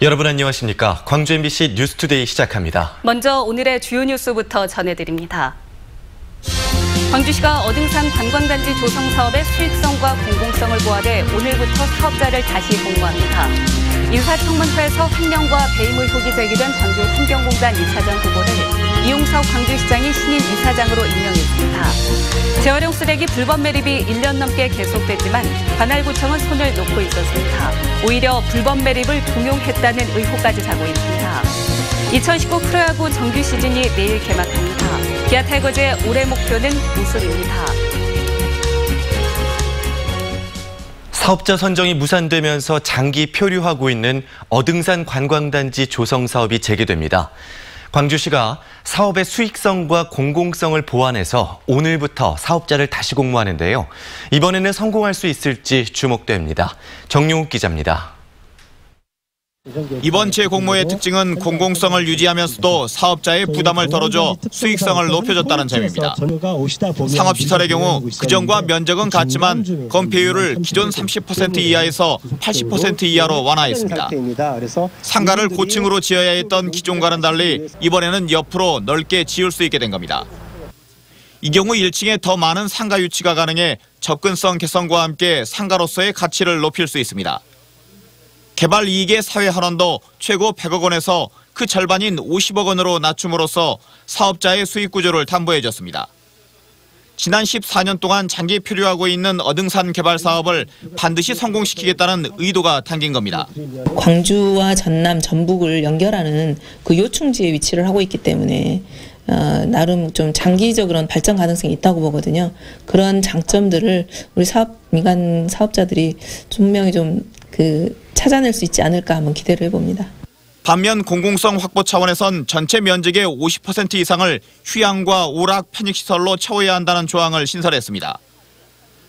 여러분 안녕하십니까? 광주 MBC 뉴스투데이 시작합니다. 먼저 오늘의 주요 뉴스부터 전해드립니다. 광주시가 어등산 관광단지 조성 사업의 수익성과 공공성을 고려해 오늘부터 사업자를 다시 공모합니다. 인사청문회에서 횡령과 배임 의혹이 제기된 광주 환경공단 이사장 후보를 이용석 광주시장이 신임 이사장으로 임명했습니다. 재활용 쓰레기 불법 매립이 1년 넘게 계속됐지만 관할구청은 손을 놓고 있었습니다. 오히려 불법 매립을 종용했다는 의혹까지 자고 있습니다. 2019 프로야구 정규 시즌이 내일 개막합니다. 기아 타이거즈의 올해 목표는 우승입니다. 사업자 선정이 무산되면서 장기 표류하고 있는 어등산 관광단지 조성 사업이 재개됩니다. 광주시가 사업의 수익성과 공공성을 보완해서 오늘부터 사업자를 다시 공모하는데요. 이번에는 성공할 수 있을지 주목됩니다. 정용욱 기자입니다. 이번 재공모의 특징은 공공성을 유지하면서도 사업자의 부담을 덜어줘 수익성을 높여줬다는 점입니다. 상업시설의 경우 규정과 면적은 같지만 건폐율을 기존 30% 이하에서 80% 이하로 완화했습니다. 상가를 고층으로 지어야 했던 기존과는 달리 이번에는 옆으로 넓게 지을 수 있게 된 겁니다. 이 경우 1층에 더 많은 상가 유치가 가능해 접근성 개선과 함께 상가로서의 가치를 높일 수 있습니다. 개발 이익의 사회 환원도 최고 100억 원에서 그 절반인 50억 원으로 낮춤으로써 사업자의 수익 구조를 담보해줬습니다. 지난 14년 동안 장기 표류하고 있는 어등산 개발 사업을 반드시 성공시키겠다는 의도가 담긴 겁니다. 광주와 전남, 전북을 연결하는 그 요충지에 위치를 하고 있기 때문에 나름 좀 장기적으로는 발전 가능성이 있다고 보거든요. 그런 장점들을 우리 민간 사업자들이 분명히 좀 찾아낼 수 있지 않을까 한번 기대를 해봅니다. 반면 공공성 확보 차원에선 전체 면적의 50% 이상을 휴양과 오락 편익시설로 채워야 한다는 조항을 신설했습니다.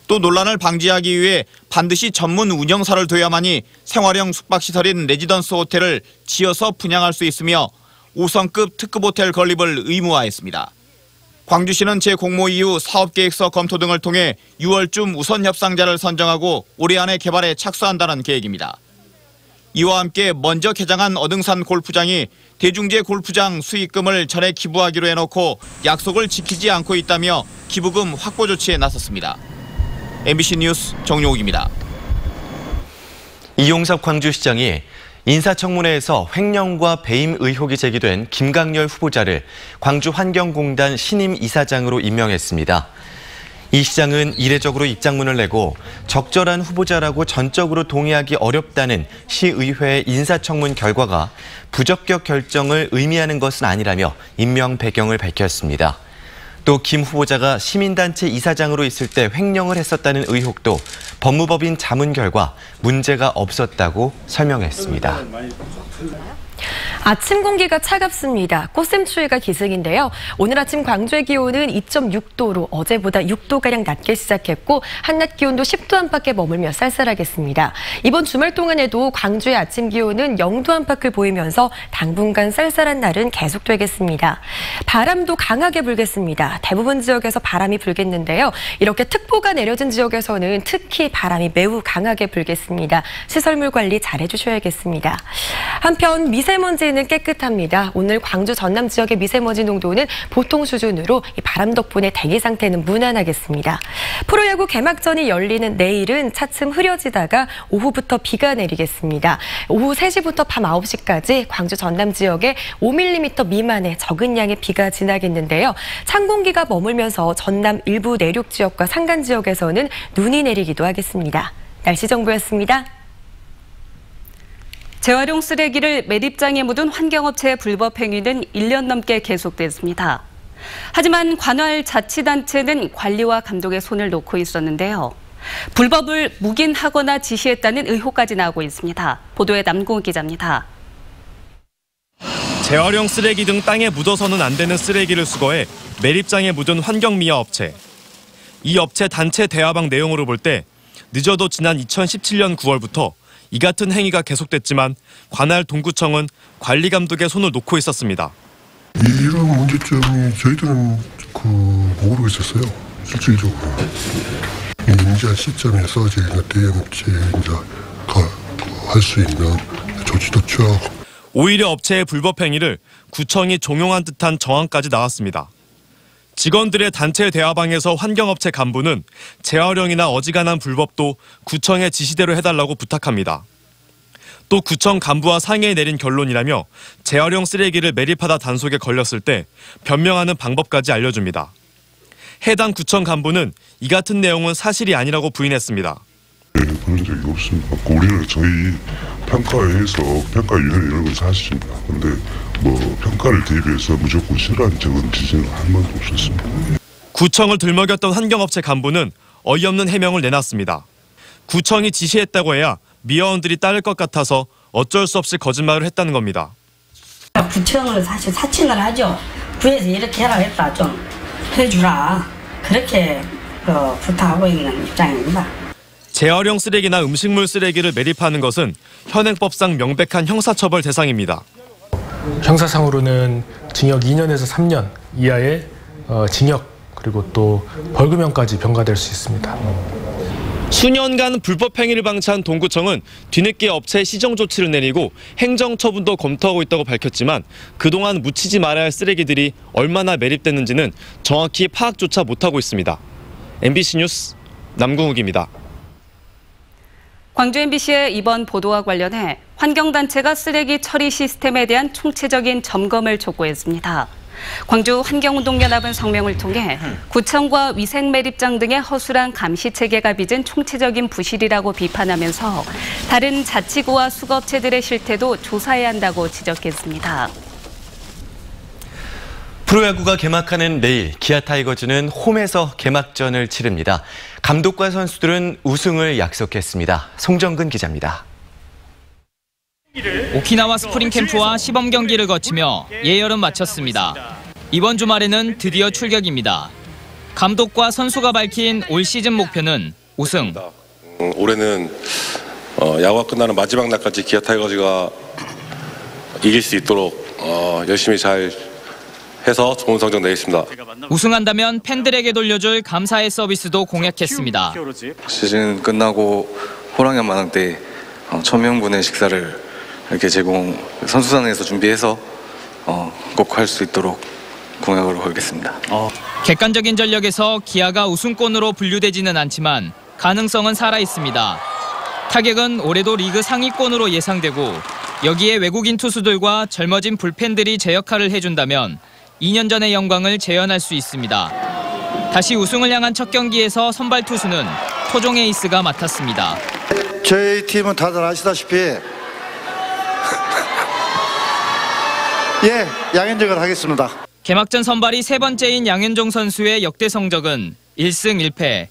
또 논란을 방지하기 위해 반드시 전문 운영사를 둬야만이 생활형 숙박시설인 레지던스 호텔을 지어서 분양할 수 있으며 5성급 특급 호텔 건립을 의무화했습니다. 광주시는 재공모 이후 사업계획서 검토 등을 통해 6월쯤 우선 협상자를 선정하고 올해 안에 개발에 착수한다는 계획입니다. 이와 함께 먼저 개장한 어등산 골프장이 대중제 골프장 수익금을 전액 기부하기로 해놓고 약속을 지키지 않고 있다며 기부금 확보 조치에 나섰습니다. MBC 뉴스 정용욱입니다. 이용석 광주시장이 인사청문회에서 횡령과 배임 의혹이 제기된 김강렬 후보자를 광주환경공단 신임 이사장으로 임명했습니다. 이 시장은 이례적으로 입장문을 내고 적절한 후보자라고 전적으로 동의하기 어렵다는 시의회의 인사청문 결과가 부적격 결정을 의미하는 것은 아니라며 임명 배경을 밝혔습니다. 또 김 후보자가 시민단체 이사장으로 있을 때 횡령을 했었다는 의혹도 법무법인 자문 결과 문제가 없었다고 설명했습니다. 아침 공기가 차갑습니다. 꽃샘추위가 기승인데요. 오늘 아침 광주의 기온은 2.6도로 어제보다 6도가량 낮게 시작했고 한낮 기온도 10도 안팎에 머물며 쌀쌀하겠습니다. 이번 주말 동안에도 광주의 아침 기온은 0도 안팎을 보이면서 당분간 쌀쌀한 날은 계속되겠습니다. 바람도 강하게 불겠습니다. 대부분 지역에서 바람이 불겠는데요. 이렇게 특보가 내려진 지역에서는 특히 바람이 매우 강하게 불겠습니다. 시설물 관리 잘 해주셔야겠습니다. 한편 미세먼지는 깨끗합니다. 오늘 광주 전남 지역의 미세먼지 농도는 보통 수준으로 바람 덕분에 대기 상태는 무난하겠습니다. 프로야구 개막전이 열리는 내일은 차츰 흐려지다가 오후부터 비가 내리겠습니다. 오후 3시부터 밤 9시까지 광주 전남 지역에 5mm 미만의 적은 양의 비가 지나겠는데요. 찬 공기가 머물면서 전남 일부 내륙 지역과 산간 지역에서는 눈이 내리기도 하겠습니다. 날씨 정보였습니다. 재활용 쓰레기를 매립장에 묻은 환경업체의 불법 행위는 1년 넘게 계속됐습니다. 하지만 관할 자치단체는 관리와 감독에 손을 놓고 있었는데요. 불법을 묵인하거나 지시했다는 의혹까지 나오고 있습니다. 보도에 남궁 기자입니다. 재활용 쓰레기 등 땅에 묻어서는 안 되는 쓰레기를 수거해 매립장에 묻은 환경미화 업체. 이 업체 단체 대화방 내용으로 볼 때 늦어도 지난 2017년 9월부터 이 같은 행위가 계속됐지만 관할 동구청은 관리 감독에 손을 놓고 있었습니다. 이런 문제점이 저희들은 모르고 있었어요. 실질적으로. 인지한 시점에서 저희가 대형업체에 할 수 있는 조치됐죠. 오히려 업체의 불법 행위를 구청이 종용한 듯한 정황까지 나왔습니다. 직원들의 단체 대화방에서 환경업체 간부는 재활용이나 어지간한 불법도 구청의 지시대로 해달라고 부탁합니다. 또 구청 간부와 상의에 내린 결론이라며 재활용 쓰레기를 매립하다 단속에 걸렸을 때 변명하는 방법까지 알려줍니다. 해당 구청 간부는 이 같은 내용은 사실이 아니라고 부인했습니다. 네, 그런 적이 없습니다. 우리는 저희 평가에서 평가위원회 이런 걸 사실입니다. 근데 평가를 대비해서 무조건 싫어하는 적은 지지는 한 번도 없었습니다. 구청을 들먹였던 환경업체 간부는 어이없는 해명을 내놨습니다. 구청이 지시했다고 해야 미화원들이 따를 것 같아서 어쩔 수 없이 거짓말을 했다는 겁니다. 구청을 사실 사칭을 하죠. 구에서 이렇게 해라 했다 좀 해주라. 그렇게 부탁하고 있는 입장입니다. 재활용 쓰레기나 음식물 쓰레기를 매립하는 것은 현행법상 명백한 형사처벌 대상입니다. 형사상으로는 징역 2년에서 3년 이하의 징역 그리고 또 벌금형까지 병가될 수 있습니다. 수년간 불법 행위를 방치한 동구청은 뒤늦게 업체에 시정 조치를 내리고 행정처분도 검토하고 있다고 밝혔지만 그동안 묻히지 말아야 할 쓰레기들이 얼마나 매립됐는지는 정확히 파악조차 못하고 있습니다. MBC 뉴스 남궁욱입니다. 광주 MBC의 이번 보도와 관련해 환경단체가 쓰레기 처리 시스템에 대한 총체적인 점검을 촉구했습니다. 광주 환경운동연합은 성명을 통해 구청과 위생매립장 등의 허술한 감시체계가 빚은 총체적인 부실이라고 비판하면서 다른 자치구와 수거업체들의 실태도 조사해야 한다고 지적했습니다. 프로야구가 개막하는 내일 기아 타이거즈는 홈에서 개막전을 치릅니다. 감독과 선수들은 우승을 약속했습니다. 송정근 기자입니다. 오키나와 스프링 캠프와 시범 경기를 거치며 예열은 마쳤습니다. 이번 주말에는 드디어 출격입니다. 감독과 선수가 밝힌 올 시즌 목표는 우승. 올해는 야구가 끝나는 마지막 날까지 기아 타이거즈가 이길 수 있도록 열심히 잘 해서 좋은 성적 내겠습니다. 우승한다면 팬들에게 돌려줄 감사의 서비스도 공약했습니다. 시즌 끝나고 호랑이 만왕 때 1000명분의 식사를 이렇게 선수단에서 준비해서 꼭 할 수 있도록 공약으로 걸겠습니다. 객관적인 전력에서 기아가 우승권으로 분류되지는 않지만 가능성은 살아있습니다. 타격은 올해도 리그 상위권으로 예상되고 여기에 외국인 투수들과 젊어진 불펜들이 제 역할을 해준다면 2년 전의 영광을 재현할 수 있습니다. 다시 우승을 향한 첫 경기에서 선발 투수는 토종 에이스가 맡았습니다. 저희 팀은 다들 아시다시피 양현종을 하겠습니다. 개막전 선발이 세 번째인 양현종 선수의 역대 성적은 1승 1패.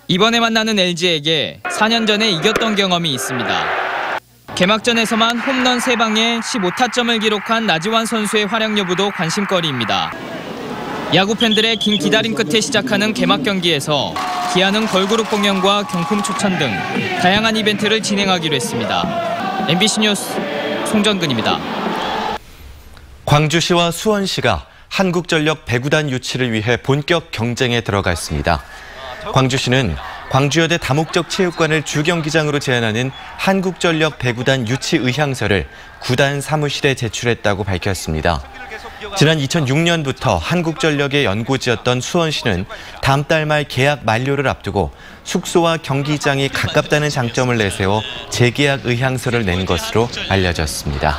이번에 만나는 LG에게 4년 전에 이겼던 경험이 있습니다. 개막전에서만 홈런 3방에 15타점을 기록한 나지완 선수의 활약 여부도 관심거리입니다. 야구 팬들의 긴 기다림 끝에 시작하는 개막 경기에서 기아는 걸그룹 공연과 경품 추천 등 다양한 이벤트를 진행하기로 했습니다. MBC 뉴스 송정근입니다. 광주시와 수원시가 한국전력 배구단 유치를 위해 본격 경쟁에 들어갔습니다. 광주시는 광주여대 다목적 체육관을 주경기장으로 제안하는 한국전력 배구단 유치 의향서를 구단 사무실에 제출했다고 밝혔습니다. 지난 2006년부터 한국전력의 연고지였던 수원시는 다음 달 말 계약 만료를 앞두고 숙소와 경기장이 가깝다는 장점을 내세워 재계약 의향서를 낸 것으로 알려졌습니다.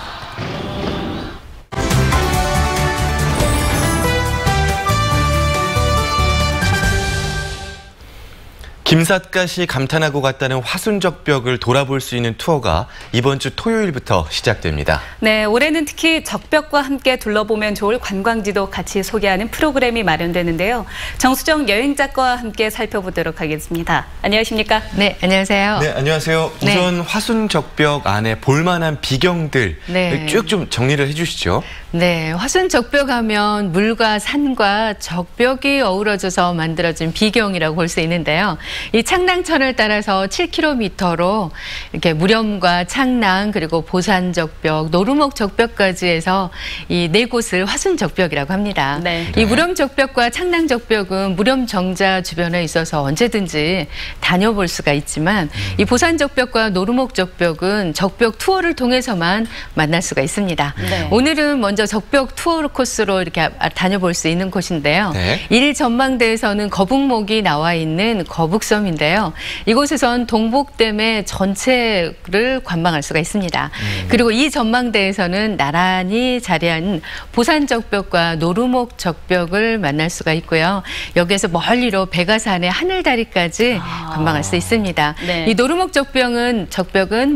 김삿갓이 감탄하고 갔다는 화순적벽을 돌아볼 수 있는 투어가 이번 주 토요일부터 시작됩니다. 네, 올해는 특히 적벽과 함께 둘러보면 좋을 관광지도 같이 소개하는 프로그램이 마련되는데요. 정수정 여행작가와 함께 살펴보도록 하겠습니다. 안녕하십니까? 네, 안녕하세요. 네, 안녕하세요. 우선 화순적벽 안에 볼만한 비경들 쭉 좀 정리를 해주시죠. 네, 화순적벽 하면 물과 산과 적벽이 어우러져서 만들어진 비경이라고 볼 수 있는데요. 이 창랑천을 따라서 7km로 이렇게 무렴과 창랑 그리고 보산적벽, 노루목적벽까지 해서 이 네 곳을 화순적벽이라고 합니다. 네. 이 무렴적벽과 창랑적벽은 무렴정자 주변에 있어서 언제든지 다녀볼 수가 있지만 이 보산적벽과 노루목적벽은 적벽 투어를 통해서만 만날 수가 있습니다. 네. 오늘은 먼저 적벽 투어 코스로 이렇게 다녀볼 수 있는 곳인데요. 네. 1 전망대에서는 거북목이 나와 있는 거북섬인데요. 이곳에선 동복댐의 전체를 관망할 수가 있습니다. 그리고 이 전망대에서는 나란히 자리한 보산적벽과 노루목적벽을 만날 수가 있고요. 여기에서 멀리로 백아산의 하늘다리까지 관망할 수 있습니다. 네. 이 노루목적벽은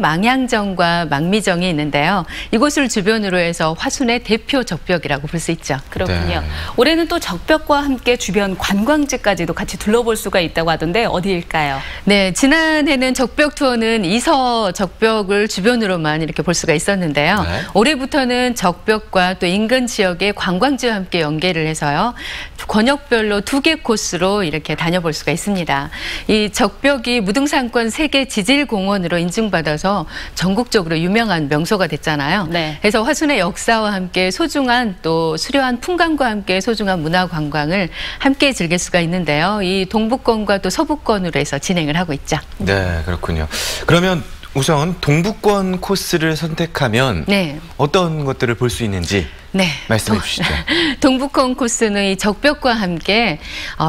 망향정과 망미정이 있는데요. 이곳을 주변으로 해서 화순의 대표 적벽이라고 볼 수 있죠. 그렇군요. 네. 올해는 또 적벽과 함께 주변 관광지까지도 같이 둘러볼 수가 있다고 하던데 어디일까요? 네, 지난해는 적벽 투어는 이서 적벽을 주변으로만 이렇게 볼 수가 있었는데요. 네. 올해부터는 적벽과 또 인근 지역의 관광지와 함께 연계를 해서요. 권역별로 2개 코스로 이렇게 다녀볼 수가 있습니다. 이 적벽이 무등산권 세계 지질공원으로 인증받아서 전국적으로 유명한 명소가 됐잖아요. 네. 그래서 화순의 역사와 함께 소중한 또 수려한 풍광과 함께 소중한 문화 관광을 함께 즐길 수가 있는데요. 이 동북권과 또 서북권으로 해서 진행을 하고 있죠. 네, 그렇군요. 그러면 우선 동북권 코스를 선택하면 네. 어떤 것들을 볼 수 있는지 네. 말씀해 주시죠. 동북권 코스는 이 적벽과 함께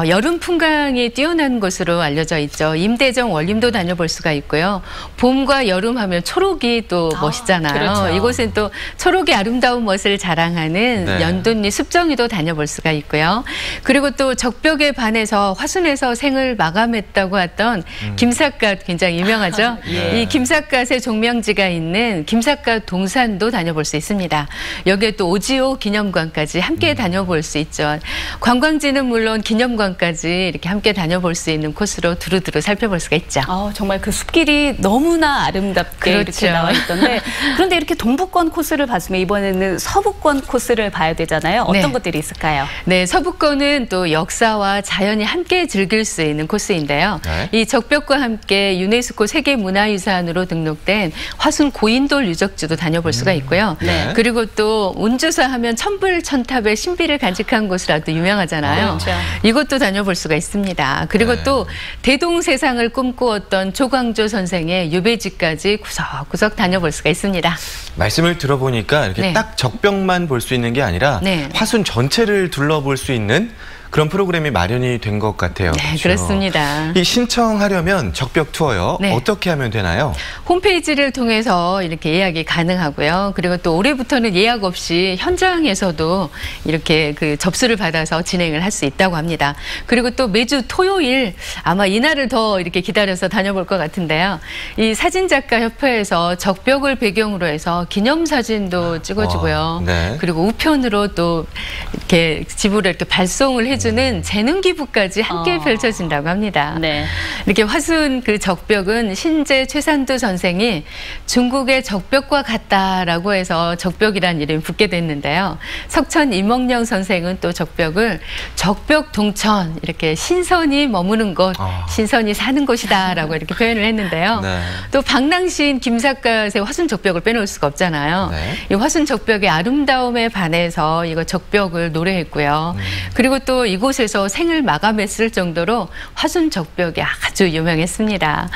여름 풍광이 뛰어난 곳으로 알려져 있죠. 임대정 원림도 다녀볼 수가 있고요. 봄과 여름 하면 초록이 또 멋있잖아요. 그렇죠. 이곳은 또 초록의 아름다운 멋을 자랑하는 네. 연돈리 숲정이도 다녀볼 수가 있고요. 그리고 또 적벽에 반해서 화순에서 생을 마감했다고 했던 김삿갓 굉장히 유명하죠. 예. 이 김삿갓의 종명지가 있는 김삿갓 동산도 다녀볼 수 있습니다. 여기에 또 오지호 기념관까지 함께 다녀볼 수 있죠. 관광지는 물론 기념관까지 이렇게 함께 다녀볼 수 있는 코스로 두루두루 살펴볼 수가 있죠. 정말 그 숲길이 너무나 아름답게 그렇죠. 이렇게 나와 있던데 그런데 이렇게 동북권 코스를 봤으면 이번에는 서북권 코스를 봐야 되잖아요. 어떤 네. 것들이 있을까요? 네, 서북권은 또 역사와 자연이 함께 즐길 수 있는 코스인데요. 네. 이 적벽과 함께 유네스코 세계문화유산으로 등록된 화순 고인돌 유적지도 다녀볼 수가 있고요. 네. 그리고 또 운주사 하면 천불천탑의 신비를 간직한 곳이라도 유명하잖아요. 그렇죠. 이것도 다녀볼 수가 있습니다. 그리고 네. 또 대동세상을 꿈꾸었던 조광조 선생의 유배지까지 구석구석 다녀볼 수가 있습니다. 말씀을 들어보니까 이렇게 네. 딱 적벽만 볼 수 있는 게 아니라 네. 화순 전체를 둘러볼 수 있는 그런 프로그램이 마련이 된 것 같아요. 네, 그렇죠? 그렇습니다. 이 신청하려면 적벽 투어요. 네. 어떻게 하면 되나요? 홈페이지를 통해서 이렇게 예약이 가능하고요. 그리고 또 올해부터는 예약 없이 현장에서도 이렇게 그 접수를 받아서 진행을 할 수 있다고 합니다. 그리고 또 매주 토요일 아마 이날을 더 이렇게 기다려서 다녀볼 것 같은데요. 이 사진작가협회에서 적벽을 배경으로 해서 기념사진도 찍어주고요. 네. 그리고 우편으로 또 이렇게 집으로 이렇게 발송을 해주는 재능 기부까지 함께 펼쳐진다고 합니다. 네. 이렇게 화순 그 적벽은 신제 최산두 선생이 중국의 적벽과 같다라고 해서 적벽이라는 이름이 붙게 됐는데요. 석천 임억령 선생은 또 적벽을 적벽 동천 이렇게 신선이 머무는 곳, 신선이 사는 곳이다라고 이렇게 표현을 했는데요. 네. 또 방랑시인 김삿갓의 화순 적벽을 빼놓을 수가 없잖아요. 네. 이 화순 적벽의 아름다움에 반해서 이거 적벽을 노래했고요. 그리고 또 이곳에서 생을 마감했을 정도로 화순 적벽이 아주 유명했습니다.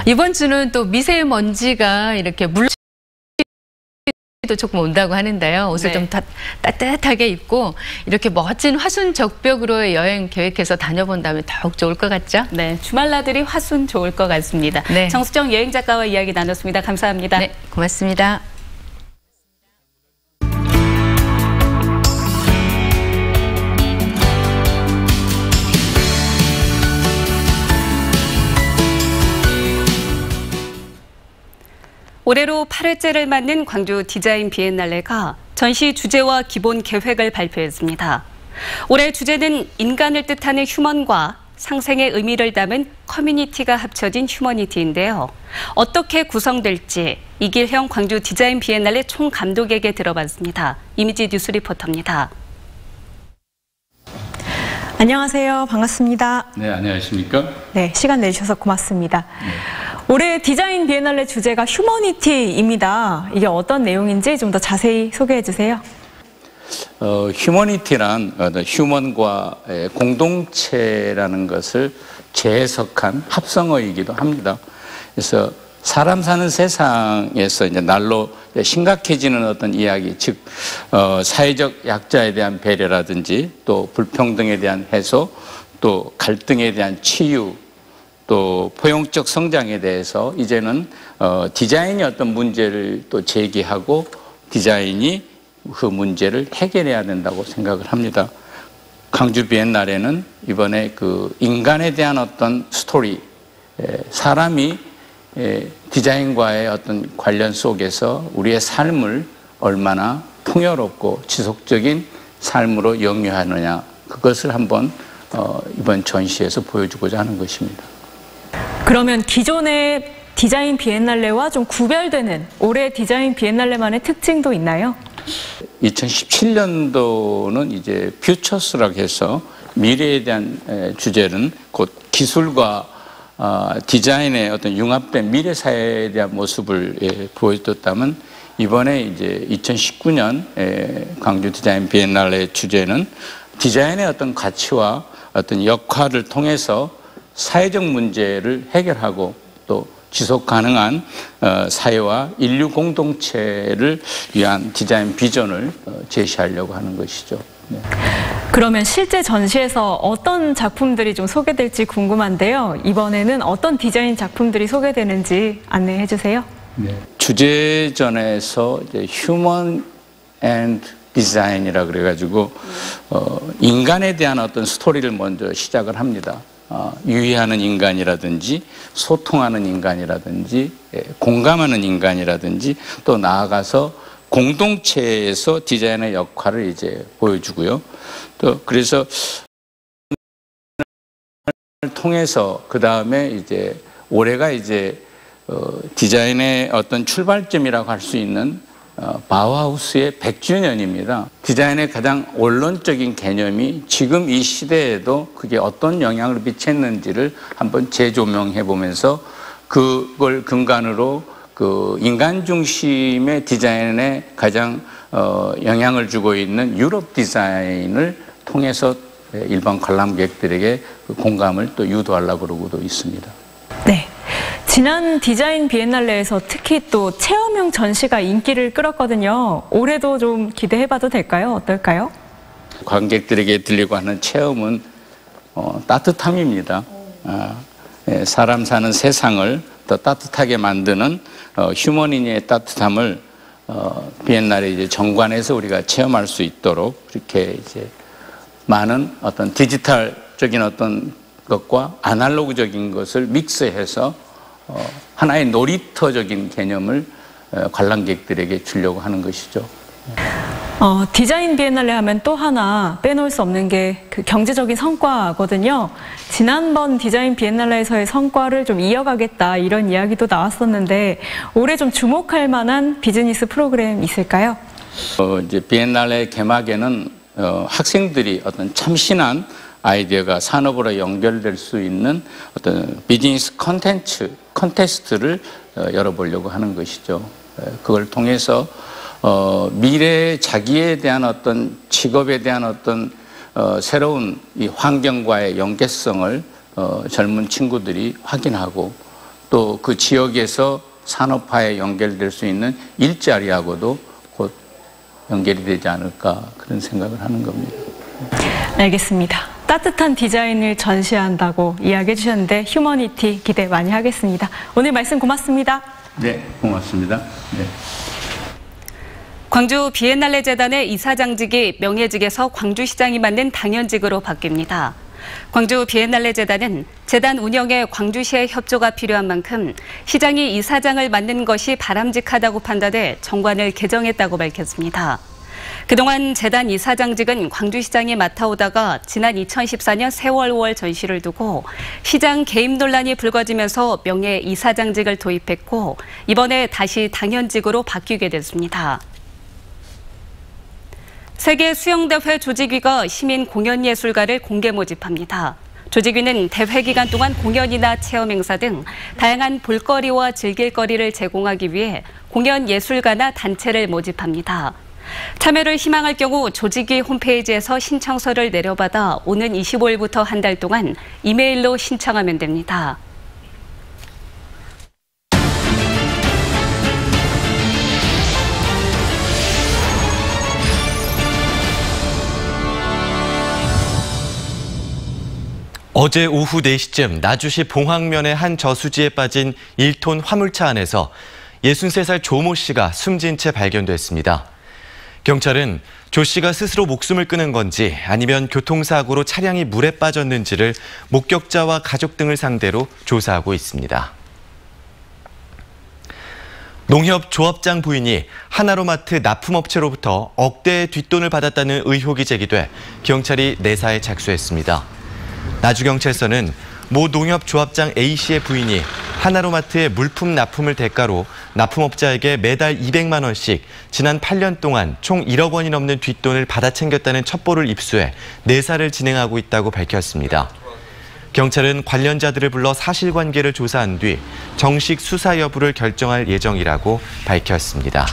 이번 주는 또 미세먼지가 이렇게 물도 조금 온다고 하는데요. 옷을 네. 좀 따뜻하게 입고 이렇게 멋진 화순 적벽으로의 여행 계획해서 다녀본다면 더욱 좋을 것 같죠? 네, 주말나들이 화순 좋을 것 같습니다. 네. 정수정 여행작가와 이야기 나눴습니다. 감사합니다. 네, 고맙습니다. 올해로 8회째를 맞는 광주 디자인 비엔날레가 전시 주제와 기본 계획을 발표했습니다. 올해 주제는 인간을 뜻하는 휴먼과 상생의 의미를 담은 커뮤니티가 합쳐진 휴머니티인데요. 어떻게 구성될지 이길형 광주 디자인 비엔날레 총감독에게 들어봤습니다. 이미지 뉴스 리포터입니다. 안녕하세요. 반갑습니다. 네, 안녕하십니까? 네, 시간 내주셔서 고맙습니다. 올해 디자인 비엔날레 주제가 휴머니티입니다. 이게 어떤 내용인지 좀 더 자세히 소개해 주세요. 휴머니티란 휴먼과 공동체라는 것을 재해석한 합성어이기도 합니다. 그래서 사람 사는 세상에서 이제 날로 심각해지는 어떤 이야기, 즉 사회적 약자에 대한 배려라든지 또 불평등에 대한 해소, 또 갈등에 대한 치유, 또 포용적 성장에 대해서 이제는 디자인이 어떤 문제를 또 제기하고 디자인이 그 문제를 해결해야 된다고 생각을 합니다. 광주 비엔날레는 이번에 그 인간에 대한 어떤 스토리, 사람이 디자인과의 어떤 관련 속에서 우리의 삶을 얼마나 풍요롭고 지속적인 삶으로 영위하느냐, 그것을 한번 이번 전시에서 보여주고자 하는 것입니다. 그러면 기존의 디자인 비엔날레와 좀 구별되는 올해 디자인 비엔날레만의 특징도 있나요? 2017년도는 이제 퓨처스라고 해서 미래에 대한 주제는 곧 기술과 디자인의 어떤 융합된 미래 사회에 대한 모습을 보여줬다면, 이번에 이제 2019년 광주 디자인 비엔날레 주제는 디자인의 어떤 가치와 어떤 역할을 통해서 사회적 문제를 해결하고 또 지속 가능한 사회와 인류 공동체를 위한 디자인 비전을 제시하려고 하는 것이죠. 네. 그러면 실제 전시에서 어떤 작품들이 좀 소개될지 궁금한데요. 이번에는 어떤 디자인 작품들이 소개되는지 안내해 주세요. 네. 주제전에서 이제 휴먼 앤드 디자인이라 그래가지고 인간에 대한 어떤 스토리를 먼저 시작을 합니다. 유의하는 인간이라든지 소통하는 인간이라든지 공감하는 인간이라든지 또 나아가서 공동체에서 디자인의 역할을 이제 보여주고요. 또 그래서 통해서 그 다음에 이제 올해가 이제 디자인의 어떤 출발점이라고 할 수 있는 바우하우스의 100주년입니다. 디자인의 가장 원론적인 개념이 지금 이 시대에도 그게 어떤 영향을 미쳤는지를 한번 재조명해 보면서 그걸 근간으로 그 인간 중심의 디자인에 가장 영향을 주고 있는 유럽 디자인을 통해서 일반 관람객들에게 공감을 또 유도하려고 그러고도 있습니다. 네. 지난 디자인 비엔날레에서 특히 또 체험형 전시가 인기를 끌었거든요. 올해도 좀 기대해봐도 될까요? 어떨까요? 관객들에게 들리고 하는 체험은 따뜻함입니다. 사람 사는 세상을 더 따뜻하게 만드는 휴머니의 따뜻함을 비엔날레 이제 정관에서 우리가 체험할 수 있도록 이렇게 이제 많은 어떤 디지털적인 어떤 것과 아날로그적인 것을 믹스해서 하나의 놀이터적인 개념을 관람객들에게 주려고 하는 것이죠. 디자인 비엔날레 하면 또 하나 빼놓을 수 없는 게 그 경제적인 성과거든요. 지난번 디자인 비엔날레에서의 성과를 좀 이어가겠다 이런 이야기도 나왔었는데 올해 좀 주목할 만한 비즈니스 프로그램 있을까요? 이제 비엔날레 개막에는 학생들이 어떤 참신한 아이디어가 산업으로 연결될 수 있는 어떤 비즈니스 컨테스트를 열어보려고 하는 것이죠. 그걸 통해서 미래의 자기에 대한 어떤 직업에 대한 어떤 새로운 이 환경과의 연계성을 젊은 친구들이 확인하고 또 그 지역에서 산업화에 연결될 수 있는 일자리하고도 곧 연결이 되지 않을까 그런 생각을 하는 겁니다. 알겠습니다. 따뜻한 디자인을 전시한다고 이야기해 주셨는데 휴머니티 기대 많이 하겠습니다. 오늘 말씀 고맙습니다. 네, 고맙습니다. 네. 광주 비엔날레 재단의 이사장직이 명예직에서 광주시장이 맡는 당연직으로 바뀝니다. 광주 비엔날레 재단은 재단 운영에 광주시의 협조가 필요한 만큼 시장이 이사장을 맡는 것이 바람직하다고 판단해 정관을 개정했다고 밝혔습니다. 그동안 재단 이사장직은 광주시장이 맡아오다가 지난 2014년 세월 5월 전시를 두고 시장 개입 논란이 불거지면서 명예 이사장직을 도입했고 이번에 다시 당연직으로 바뀌게 됐습니다. 세계 수영대회 조직위가 시민 공연예술가를 공개 모집합니다. 조직위는 대회 기간 동안 공연이나 체험 행사 등 다양한 볼거리와 즐길거리를 제공하기 위해 공연예술가나 단체를 모집합니다. 참여를 희망할 경우 조직위 홈페이지에서 신청서를 내려받아 오는 25일부터 한 달 동안 이메일로 신청하면 됩니다. 어제 오후 4시쯤 나주시 봉황면의 한 저수지에 빠진 1톤 화물차 안에서 63살 조모 씨가 숨진 채 발견됐습니다. 경찰은 조 씨가 스스로 목숨을 끊은 건지 아니면 교통사고로 차량이 물에 빠졌는지를 목격자와 가족 등을 상대로 조사하고 있습니다. 농협 조합장 부인이 하나로마트 납품업체로부터 억대의 뒷돈을 받았다는 의혹이 제기돼 경찰이 내사에 착수했습니다. 나주경찰서는 모 농협 조합장 A씨의 부인이 하나로마트의 물품 납품을 대가로 납품업자에게 매달 200만 원씩 지난 8년 동안 총 1억 원이 넘는 뒷돈을 받아 챙겼다는 첩보를 입수해 내사를 진행하고 있다고 밝혔습니다. 경찰은 관련자들을 불러 사실관계를 조사한 뒤 정식 수사 여부를 결정할 예정이라고 밝혔습니다.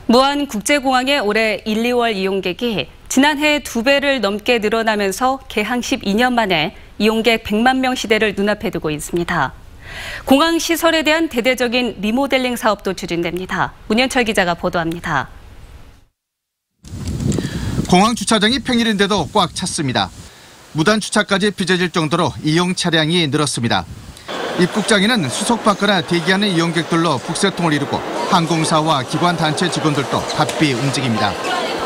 무안국제공항의 올해 1, 2월 이용객이 지난해 2배를 넘게 늘어나면서 개항 12년 만에 이용객 100만 명 시대를 눈앞에 두고 있습니다. 공항 시설에 대한 대대적인 리모델링 사업도 추진됩니다. 문현철 기자가 보도합니다. 공항 주차장이 평일인데도 꽉 찼습니다. 무단 주차까지 빚어질 정도로 이용 차량이 늘었습니다. 입국장에는 수속받거나 대기하는 이용객들로 북새통을 이루고 항공사와 기관 단체 직원들도 바삐 움직입니다.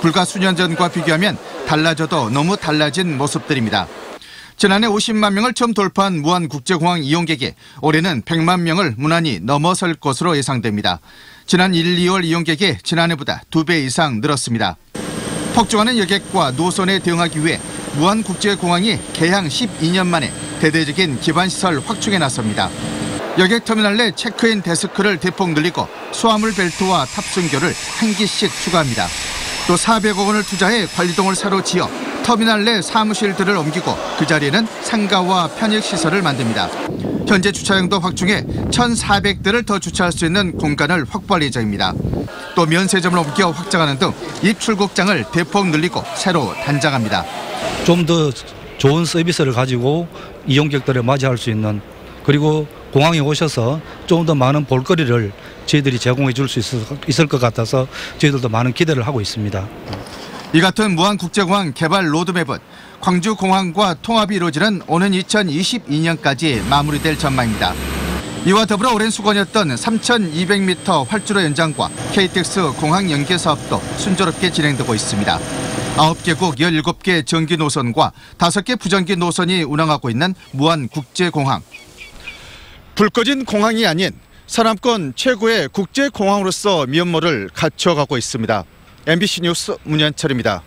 불과 수년 전과 비교하면 달라져도 너무 달라진 모습들입니다. 지난해 50만 명을 처음 돌파한 무안국제공항 이용객이 올해는 100만 명을 무난히 넘어설 것으로 예상됩니다. 지난 1, 2월 이용객이 지난해보다 2배 이상 늘었습니다. 폭증하는 여객과 노선에 대응하기 위해 무안국제공항이 개항 12년 만에 대대적인 기반시설 확충에 나섭니다. 여객터미널 내 체크인 데스크를 대폭 늘리고 수화물 벨트와 탑승교를 한 기씩 추가합니다. 또 400억 원을 투자해 관리동을 새로 지어 터미널 내 사무실들을 옮기고 그 자리에는 상가와 편익시설을 만듭니다. 현재 주차장도 확충해 1,400대를 더 주차할 수 있는 공간을 확보할 예정입니다. 또 면세점을 옮겨 확장하는 등 입출국장을 대폭 늘리고 새로 단장합니다. 좀 더 좋은 서비스를 가지고 이용객들을 맞이할 수 있는, 그리고 공항에 오셔서 좀 더 많은 볼거리를 저희들이 제공해 줄 수 있을 것 같아서 저희들도 많은 기대를 하고 있습니다. 이 같은 무안국제공항 개발 로드맵은 광주공항과 통합이 이루어지는 오는 2022년까지 마무리될 전망입니다. 이와 더불어 오랜 수건이었던 3,200m 활주로 연장과 KTX 공항 연계 사업도 순조롭게 진행되고 있습니다. 9개국 17개 정기 노선과 5개 부정기 노선이 운항하고 있는 무안국제공항. 불 꺼진 공항이 아닌 서남권 최고의 국제공항으로서 면모를 갖춰가고 있습니다. MBC 뉴스 문현철입니다.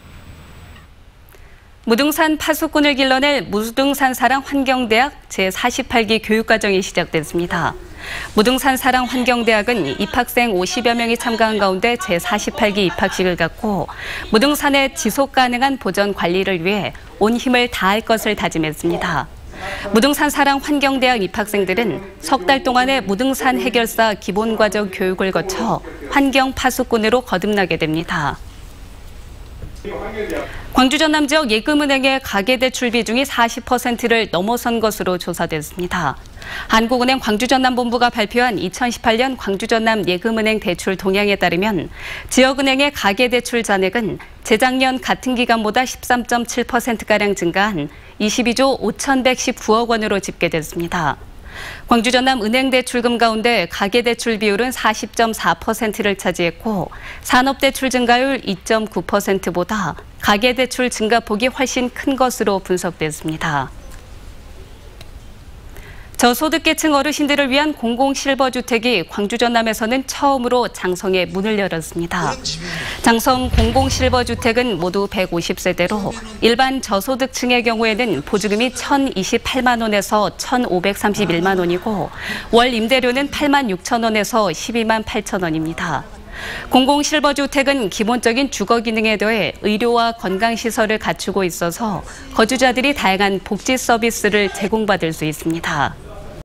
무등산 파수꾼을 길러낼 무등산사랑 환경대학 제48기 교육과정이 시작됐습니다. 무등산사랑 환경대학은 입학생 50여 명이 참가한 가운데 제48기 입학식을 갖고 무등산의 지속가능한 보전 관리를 위해 온 힘을 다할 것을 다짐했습니다. 무등산사랑 환경대학 입학생들은 석 달 동안의 무등산 해결사 기본과정 교육을 거쳐 환경 파수꾼으로 거듭나게 됩니다. 광주 전남 지역 예금은행의 가계대출 비중이 40%를 넘어선 것으로 조사됐습니다. 한국은행 광주 전남본부가 발표한 2018년 광주 전남 예금은행 대출 동향에 따르면 지역은행의 가계대출 잔액은 재작년 같은 기간보다 13.7%가량 증가한 22조 5,119억 원으로 집계됐습니다. 광주 전남 은행대출금 가운데 가계대출 비율은 40.4%를 차지했고 산업대출 증가율 2.9%보다 가계대출 증가폭이 훨씬 큰 것으로 분석됐습니다. 저소득계층 어르신들을 위한 공공실버주택이 광주 전남에서는 처음으로 장성에 문을 열었습니다. 장성 공공실버주택은 모두 150세대로 일반 저소득층의 경우에는 보증금이 1,028만 원에서 1,531만 원이고 월 임대료는 8만 6천 원에서 12만 8천 원입니다. 공공실버주택은 기본적인 주거 기능에 더해 의료와 건강시설을 갖추고 있어서 거주자들이 다양한 복지 서비스를 제공받을 수 있습니다.